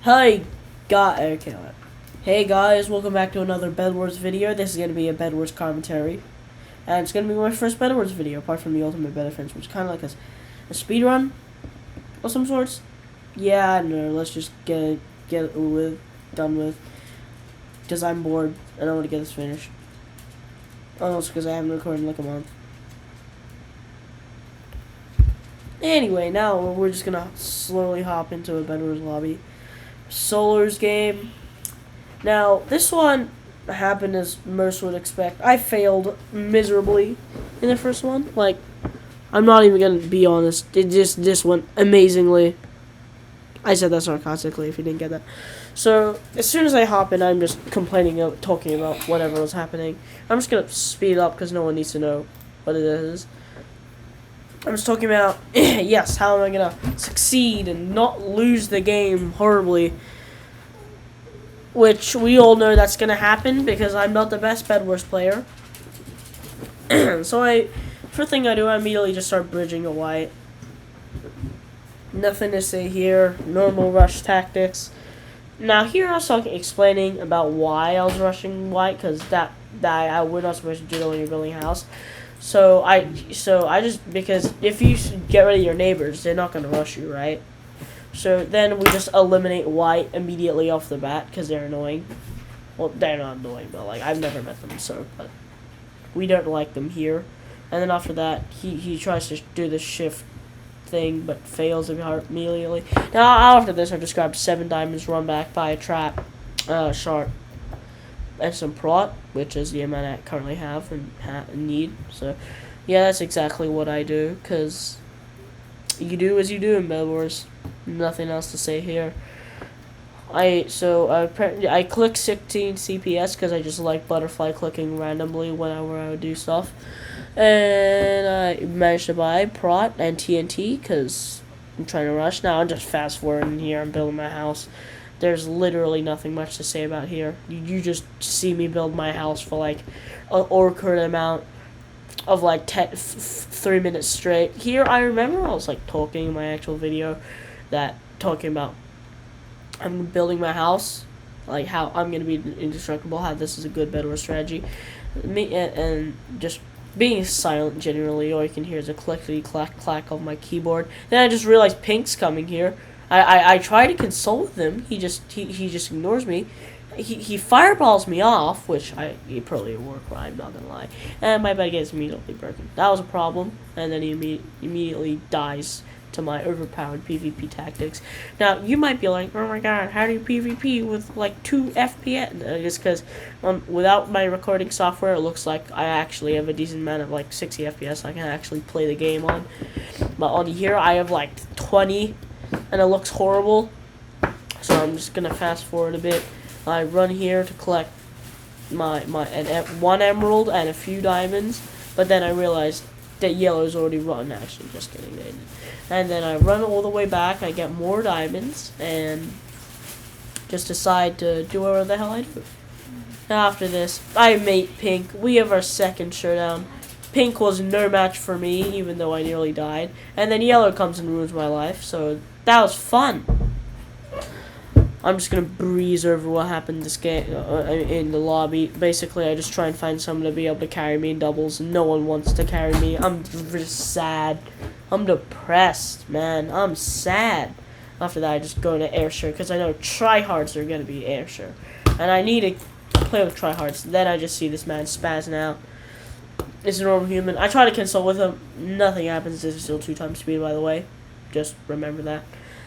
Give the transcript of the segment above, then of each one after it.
Hi, okay. Hey guys, welcome back to another bedwars video. This is gonna be a bedwars commentary, and it's gonna be my first bedwars video, apart from the ultimate bed defense, which is kind of like a speed run of some sorts. Yeah, no, let's just get it done with, because I'm bored and I want to get this finished. Almost because I haven't recorded in like a month. Anyway, now we're just gonna slowly hop into a bedwars lobby. Solar's game. Now, this one happened as most would expect. I failed miserably in the first one. Like, I'm not even gonna be honest. This went amazingly. I said that sarcastically if you didn't get that. So, as soon as I hop in, I'm just talking about whatever was happening. I'm just gonna speed up because no one needs to know what it is. I'm just talking about, yes, how am I gonna succeed and not lose the game horribly? Which we all know that's gonna happen because I'm not the best bedwars player. So first thing I do, I immediately just start bridging a white. Nothing to say here. Normal rush tactics. Now here I was explaining about why I was rushing white, because we're not supposed to do that when you're building a house. So I just, because if you get rid of your neighbors, they're not gonna rush you, right? So then we just eliminate white immediately off the bat because they're annoying. Well, they're not annoying, but like I've never met them, so but we don't like them here. And then after that, he tries to do the shift thing, but fails immediately. Now after this, I just grabbed 7 diamonds, run back, buy a trap, shark, and some prot, which is the amount I currently have and need. So yeah, that's exactly what I do, because you do as you do in Bed Wars. Nothing else to say here. I click 16 CPS because I just like butterfly clicking randomly whenever I would do stuff. And I managed to buy prot and TNT because I'm trying to rush. Now I'm just fast forwarding here. I'm building my house. There's literally nothing much to say about here. You just see me build my house for like an awkward amount of like 3 minutes straight. Here, I remember I was like talking in my actual video talking about I'm building my house, like how I'm gonna be indestructible, how this is a good bedwars strategy, and just being silent generally. All you can hear is a clickety clack of my keyboard. Then I just realized Pink's coming here. I try to console with him. He just ignores me. He fireballs me off, which he probably work, I'm not gonna lie. And my bed gets immediately broken. That was a problem. And then he immediately dies to my overpowered PvP tactics. Now you might be like, oh my god, how do you PvP with like 2 FPS? It's because without my recording software, it looks like I actually have a decent amount of like 60 FPS I can actually play the game on. But on here I have like 20, and it looks horrible. So I'm just gonna fast forward a bit. I run here to collect one emerald and a few diamonds, but then I realized that yellow's already run. Actually, just kidding, they didn't. And then I run all the way back. I get more diamonds and just decide to do whatever the hell I do. After this, I mate Pink. We have our second showdown. Pink was no match for me, even though I nearly died. And then yellow comes and ruins my life. So that was fun. I'm just gonna breeze over what happened this game in the lobby. Basically, I just try and find someone to be able to carry me in doubles. No one wants to carry me. I'm just sad. I'm depressed, man. I'm sad. After that, I just go into Airshare because I know tryhards are gonna be Airshare, and I need to play with tryhards. Then I just see this man spazzing out. It's a normal human. I try to console with him. Nothing happens. This is still 2 times speed, by the way. Just remember that.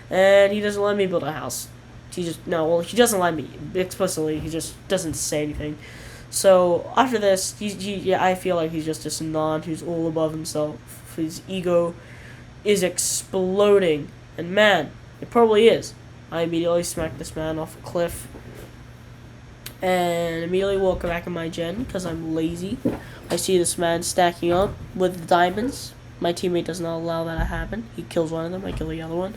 And he doesn't let me build a house. He doesn't let me explicitly. He just doesn't say anything. So after this, I feel like he's just this non who's all above himself. His ego is exploding, and man, it probably is. I immediately smack this man off a cliff, and immediately walk back in my gen because I'm lazy. I see this man stacking up with diamonds. My teammate does not allow that to happen. He kills one of them. I kill the other one.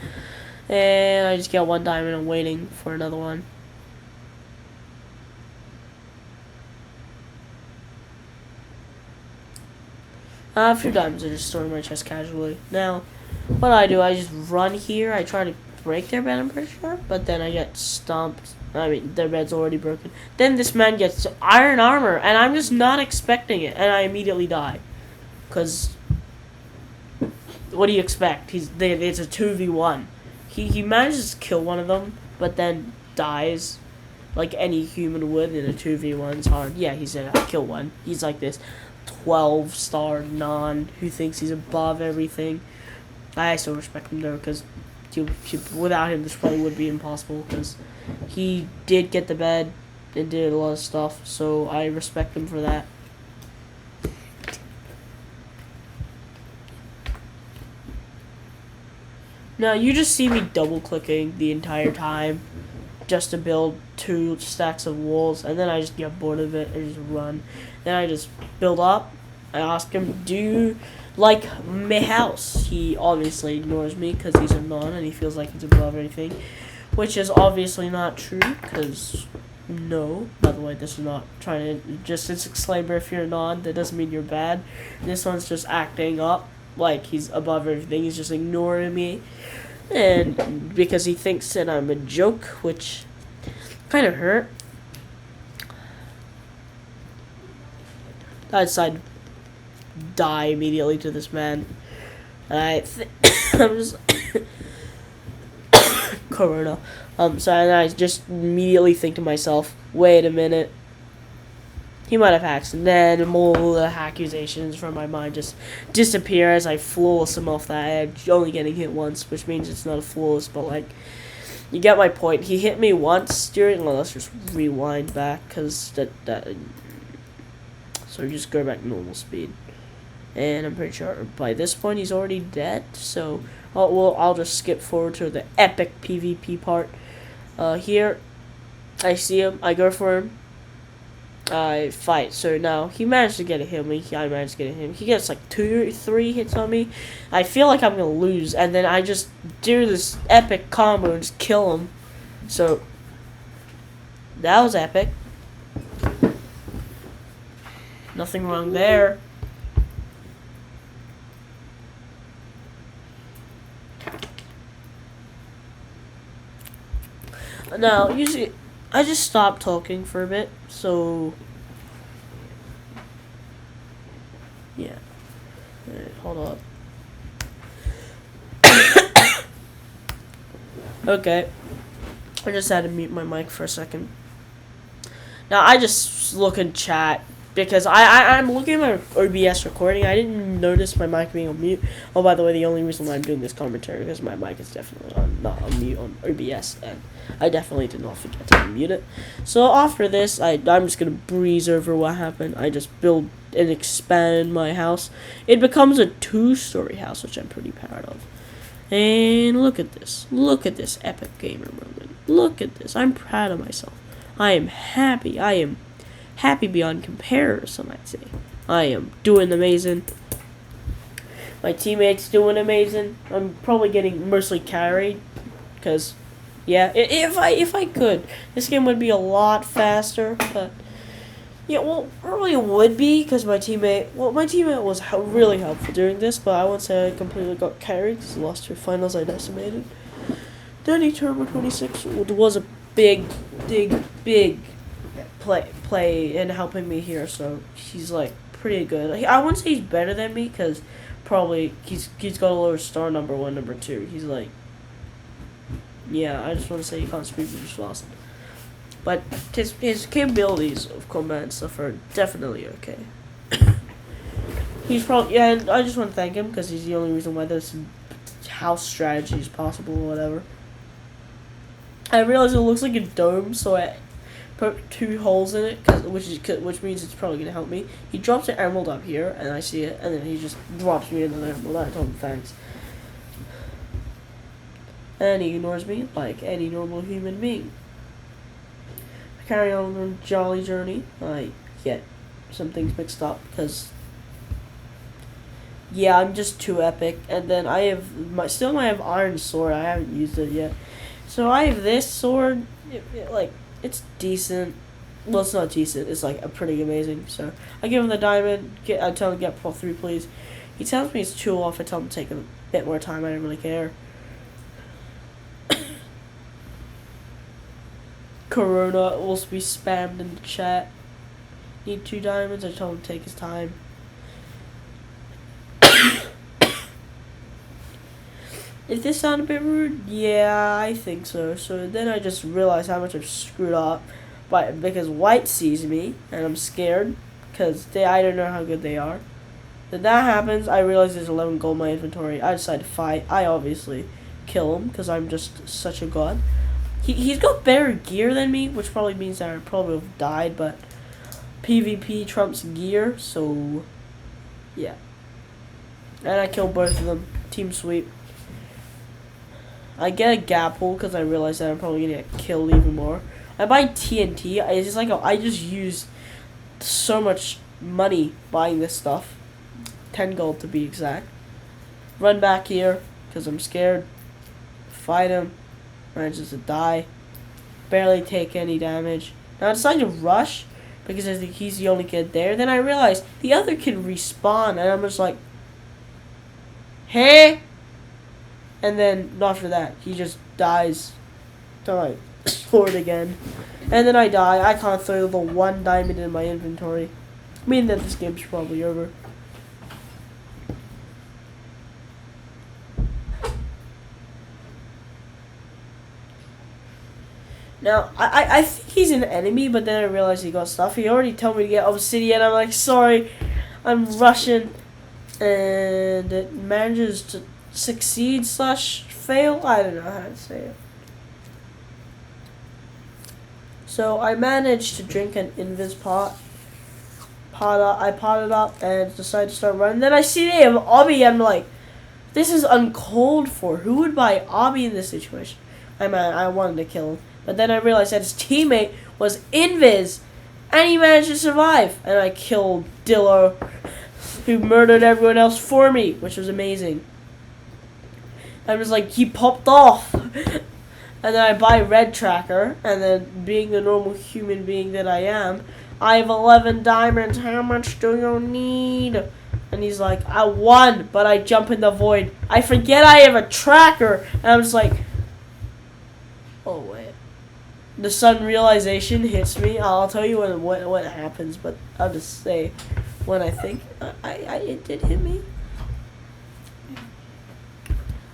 And I just get 1 diamond and waiting for another one. A few diamonds I just store in my chest casually. Now, what I do, I just run here. I try to break their bed, I'm pretty sure. But then I get stomped. I mean, their bed's already broken. Then this man gets iron armor, and I'm just not expecting it, and I immediately die. Because, what do you expect? It's a 2v1. He manages to kill one of them, but then dies. Like any human would in a 2v1. It's hard. Yeah, he said, I kill one. He's like this 12-star non who thinks he's above everything. I still respect him though, because without him this probably would be impossible, because he did get the bed and did a lot of stuff, so I respect him for that. Now you just see me double clicking the entire time just to build 2 stacks of walls, and then I just get bored of it and just run. Then I just build up. I ask him, do you like my house? He obviously ignores me because he's a non and he feels like he's above everything, which is obviously not true, because no. By the way, this is not trying to, just it's a disclaimer, if you're a non, that doesn't mean you're bad. This one's just acting up like he's above everything. He's just ignoring me, and because he thinks that I'm a joke, which kind of hurt. I decided to die immediately to this man. And I'm just Corona. So and I just immediately think to myself, wait a minute. He might have hacked, and then all the accusations from my mind just disappear as I flawless him off that edge, only getting hit once, which means it's not a flawless, but like, you get my point. He hit me once during, well, let's just rewind back, because so just go back normal speed. And I'm pretty sure by this point he's already dead, so I'll just skip forward to the epic PvP part. Here, I see him, I go for him, I fight. So now he managed to get a hit on me. I managed to get a hit. He gets like 2 or 3 hits on me. I feel like I'm gonna lose, and then I just do this epic combo and just kill him. So that was epic. Nothing wrong there. Now, usually I just stopped talking for a bit, so yeah. Hold on. Okay. I just had to mute my mic for a second. Now I just look in chat because I'm looking at my OBS recording. I didn't notice my mic being on mute. Oh, by the way, the only reason why I'm doing this commentary is because my mic is definitely not on mute on OBS, and I definitely did not forget to unmute it. So after this, I'm just gonna breeze over what happened. I just build and expand my house. It becomes a 2-story house, which I'm pretty proud of. And look at this. Look at this epic gamer moment. Look at this. I'm proud of myself. I am happy. I am happy beyond comparison, I'd say. I am doing amazing. My teammates doing amazing. I'm probably getting mostly carried, because, yeah, if I could, this game would be a lot faster. But yeah, well, probably it would be, because my teammate was really helpful during this. But I won't say I completely got carried, because I lost 2 finals I decimated. Danny Turbo 26 was a big play in helping me here, so he's like pretty good. I wouldn't say he's better than me, because probably he's got a lower star number 1, number 2. He's like, yeah, I just want to say he can't speak very fast, but his capabilities of combat and stuff are definitely okay. He's probably, yeah, and I just want to thank him, because he's the only reason why this house strategy is possible or whatever. I realize it looks like a dome, so I put 2 holes in it, which means it's probably gonna help me. He drops an emerald up here, and I see it, and then he just drops me another emerald. I told him thanks, and he ignores me like any normal human being. I carry on a jolly journey. I get some things mixed up because, yeah, I'm just too epic. And then I have still have iron sword. I haven't used it yet. So I have this sword, it's decent. Well, it's not decent, it's like a pretty amazing. So I give him the diamond, I tell him to get Pro 3 please. He tells me it's too off, I tell him to take a bit more time, I don't really care. Corona will be spammed in the chat. Need 2 diamonds. I told him to take his time. Does this sound a bit rude? Yeah, I think so. So then I just realized how much I've screwed up, because White sees me and I'm scared because I don't know how good they are. Then that happens. I realize there's 11 gold in my inventory. I decide to fight. I obviously kill him because I'm just such a god. He's got better gear than me, which probably means that I probably would have died, but PvP trumps gear, so yeah. And I kill both of them. Team sweep. I get a gap hole because I realize that I'm probably gonna get killed even more. I buy TNT. It's just like I just use so much money buying this stuff. 10 gold to be exact. Run back here because I'm scared. Fight him. Manages to die. Barely take any damage. Now I decide to rush because I think he's the only kid there. Then I realize the other kid respawn and I'm just like, hey. And then after that, he just dies to my sword again. And then I die. I can't throw the 1 diamond in my inventory. Meaning that this game's probably over. Now, I think he's an enemy, but then I realized he got stuff. He already told me to get obsidian. I'm like, sorry, I'm Russian. And it manages to succeed / fail. I don't know how to say it. So I managed to drink an invis pot. I potted up and decided to start running. Then I see they have obby. I'm like, this is uncalled for. Who would buy obby in this situation? I wanted to kill him. But then I realized that his teammate was invis. And he managed to survive. And I killed Dillo, who murdered everyone else for me, which was amazing. I was like, he popped off. And then I buy Red Tracker, and then being the normal human being that I am, I have 11 diamonds. How much do you need? And he's like, I won, but I jump in the void. I forget I have a tracker, and I'm just like, oh wait. The sudden realization hits me. I'll tell you when it happens, but I'll just say when I think it did hit me.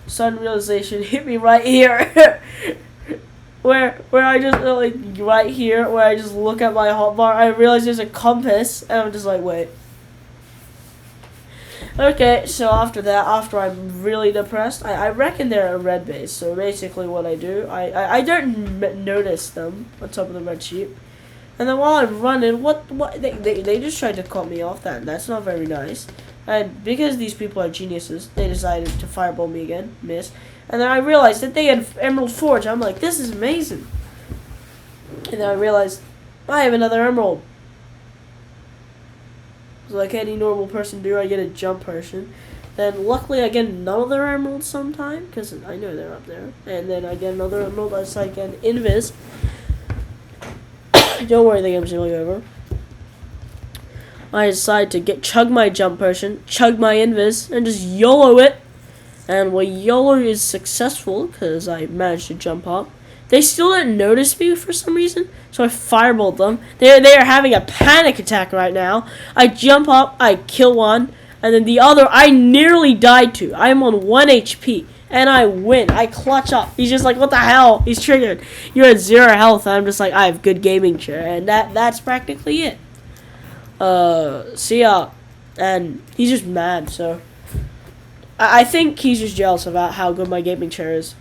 Sudden realization hit me right here. where I just like right here where I just look at my hotbar, I realize there's a compass and I'm just like, wait. Okay, so after that, after I'm really depressed, I reckon they're a red base. So basically what I do, I don't notice them on top of the red sheep. And then while I'm running, they just tried to cut me off. That's not very nice. And because these people are geniuses, they decided to fireball me again, miss. And then I realized that they had Emerald Forge. I'm like, this is amazing. And then I realized, I have another emerald. So like any normal person do, I get a jump potion. Then luckily I get another emerald sometime, because I know they're up there. And then I get another emerald, I decide to get an invis. Don't worry, the game's nearly over. I decide to chug my jump potion, chug my invis, and just YOLO it. And well, YOLO is successful because I managed to jump up. They still didn't notice me for some reason, so I fireballed them. They are having a panic attack right now. I jump up, I kill one, and then the other I nearly died to. I'm on 1 HP, and I win. I clutch up. He's just like, what the hell? He's triggered. You're at 0 health. And I'm just like, I have good gaming chair, and that's practically it. See ya. And he's just mad, so I think he's just jealous about how good my gaming chair is.